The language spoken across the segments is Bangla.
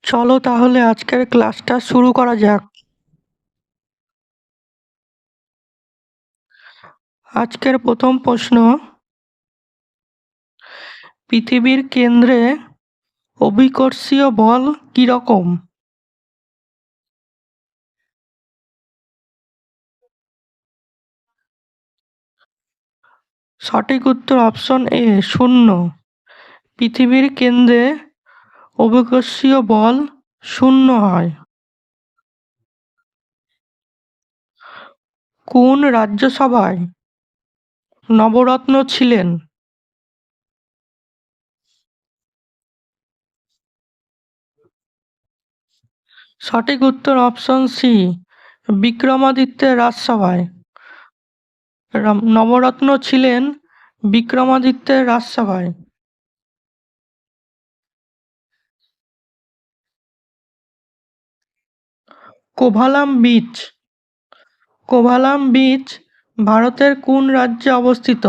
চলো তাহলে আজকের ক্লাসটা শুরু করা যাক। আজকের প্রথম প্রশ্ন, পৃথিবীর কেন্দ্রে অভিকর্ষীয় বল কিরকম? সঠিক উত্তর অপশন এ, শূন্য। পৃথিবীর কেন্দ্রে অভিকর্ষীয় বল শূন্য হয়। কোন রাজ্যসভায় নবরত্ন ছিলেন? সঠিক উত্তর অপশন সি, বিক্রমাদিত্যের রাজসভায়। নবরত্ন ছিলেন বিক্রমাদিত্যের রাজসভায়। কোভালাম বীচ কোভালাম বীচ ভারতের কোন রাজ্যে অবস্থিত?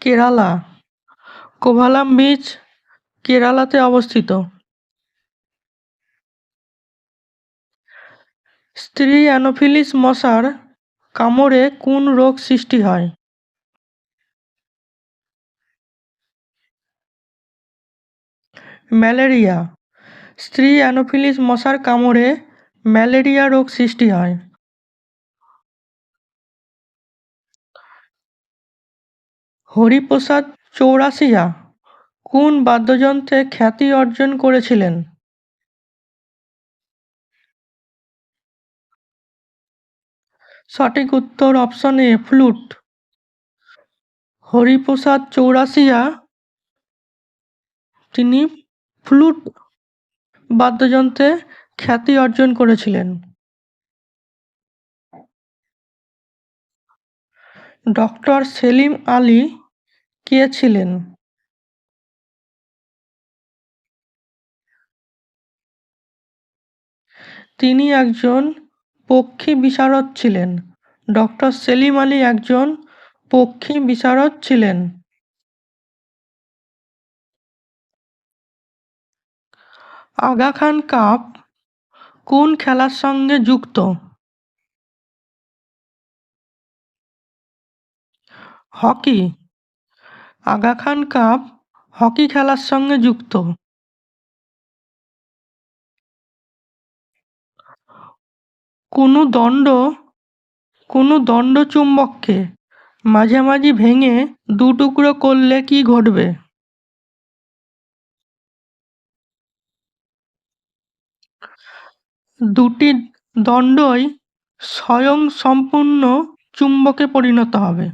কেরালা। কোভালাম বীচ কেরালাতে অবস্থিত। স্ত্রী অ্যানোফিলিস মশার কামড়ে কোন রোগ সৃষ্টি হয়? ম্যালেরিয়া। স্ত্রী অ্যানোফিলিস মশার কামড়ে ম্যালেরিয়া রোগ সৃষ্টি হয়। হরিপ্রসাদ চৌরাশিয়া কোন বাদ্যযন্ত্রে খ্যাতি অর্জন করেছিলেন? সঠিক উত্তর option A, flute. Hariprasad Chaurasia তিনি ফ্লুট বাদ্যযন্ত্রে খ্যাতি অর্জন করেছিলেন। ডক্টর সেলিম আলী কে ছিলেন? তিনি একজন পক্ষী বিশারদ ছিলেন। ডক্টর সেলিম আলী একজন পক্ষী বিশারদ ছিলেন। আগা খান কাপ কোন খেলার সঙ্গে যুক্ত? Hockey. Aga Khan cup hockey খেলার সঙ্গে যুক্ত। কোনো দণ্ড কোনো দণ্ডচুম্বককে মাঝামাঝি ভেঙে দু টুকরো করলে কি ঘটবে? দুটি দণ্ডই স্বয়ংসম্পূর্ণ চুম্বকে পরিণত হবে।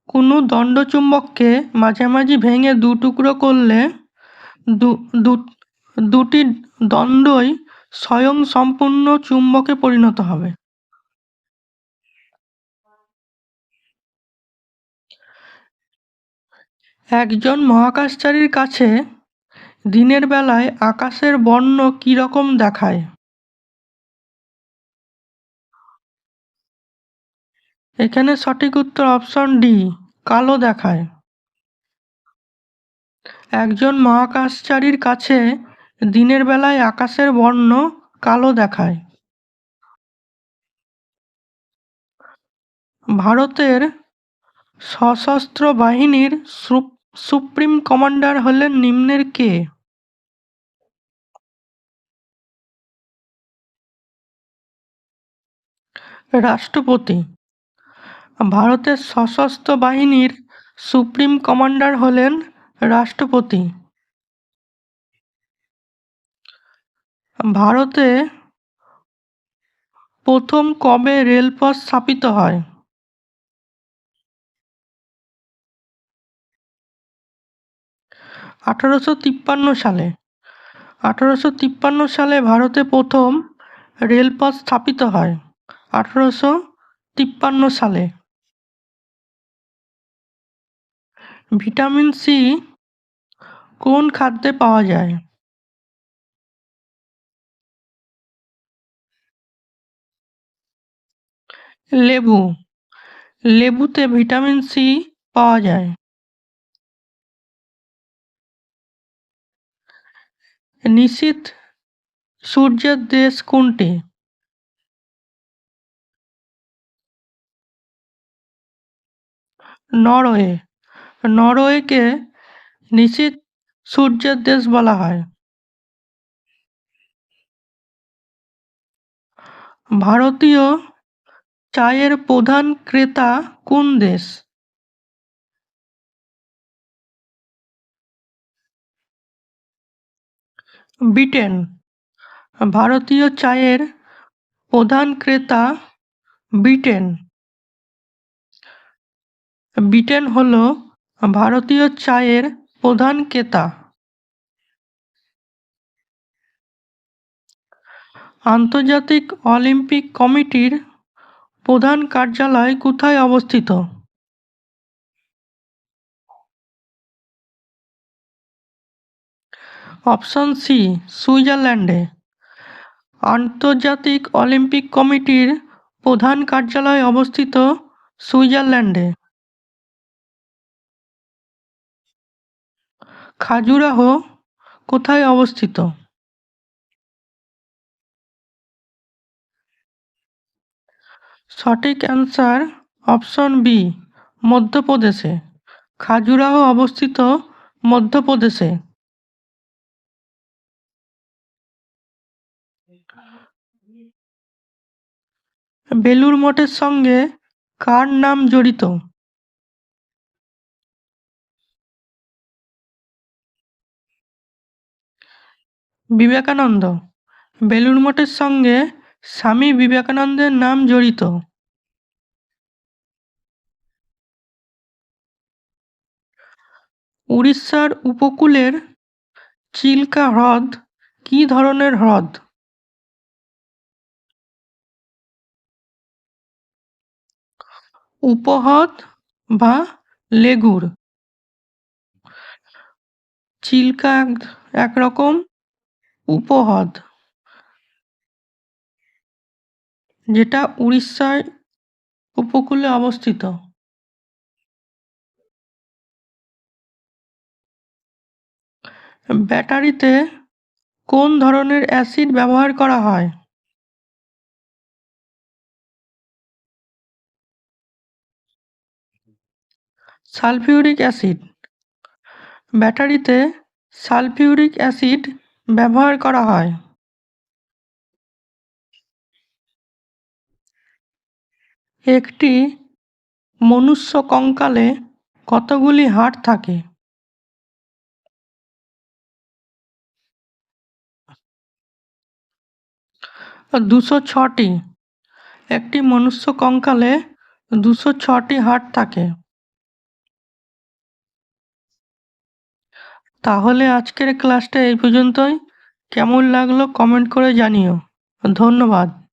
কোনো দণ্ডচুম্বককে মাঝামাঝি ভেঙে দু টুকরো করলে দু- দু- দুটি দণ্ডই স্বয়ংসম্পূর্ণ চুম্বকে পরিণত হবে। একজন মহাকাশচারীর কাছে দিনের বেলায় আকাশের বর্ণ কী রকম দেখায়? এখানে সঠিক উত্তর অপশন ডি, কালো দেখায়। একজন মহাকাশচারীর কাছে দিনের বেলায় আকাশের বর্ণ কালো দেখায়। ভারতের সশস্ত্র বাহিনীর সুপ্রিম কমান্ডার হলেন নিম্নের কে? রাষ্ট্রপতি। ভারতের সশস্ত্র বাহিনীর সুপ্রিম কমান্ডার হলেন রাষ্ট্রপতি। ভারতে প্রথম কবে রেলপথ স্থাপিত হয়? 1853 সালে। 1853 সালে ভারতে প্রথম রেলপথ স্থাপিত হয়। 1853 সালে। ভিটামিন সি কোন খাদ্যে পাওয়া যায়? লেবু। লেবুতে ভিটামিন সি পাওয়া যায়। নিশীথ সূর্যের দেশ কোনটি? নরওয়ে। নরওয়েকে নিশীথ সূর্যের দেশ বলা হয়। ভারতীয় চায়ের প্রধান ক্রেতা কোন দেশ? ব্রিটেন। ভারতীয় চায়ের প্রধান ক্রেতা ব্রিটেন। ব্রিটেন হল ভারতীয় চায়ের প্রধান ক্রেতা। আন্তর্জাতিক অলিম্পিক কমিটির প্রধান কার্যালয় কোথায় অবস্থিত? অপশন সি সুইজারল্যান্ডে। আন্তর্জাতিক অলিম্পিক কমিটির প্রধান কার্যালয় অবস্থিত সুইজারল্যান্ডে। খাজুরাহো কোথায় অবস্থিত? সঠিক অ্যান্সার অপশন বি মধ্যপ্রদেশে। খাজুরাহো অবস্থিত মধ্যপ্রদেশে। বেলুড় মঠের সঙ্গে কার নাম জড়িত? বিবেকানন্দ। বেলুড় মঠের সঙ্গে স্বামী বিবেকানন্দের নাম জড়িত। উড়িষ্যার উপকূলের চিল্কা হ্রদ কী ধরনের হ্রদ? উপহ্রদ বা লেগুর। চিল্কা একরকম উপহ্রদ, যেটা উড়িষ্যার উপকূলে অবস্থিত। ব্যাটারিতে কোন ধরনের অ্যাসিড ব্যবহার করা হয়? Sulphuric acid. ব্যাটারিতে সালফিউরিক অ্যাসিড ব্যবহার করা হয়। একটি মনুষ্য কঙ্কালে কতগুলি হাড় থাকে? 206টি। একটি মনুষ্য কঙ্কালে 206টি হাড় থাকে। তাহলে আজকের ক্লাসটা এই পর্যন্তই। কেমন লাগলো কমেন্ট করে জানিও। ধন্যবাদ।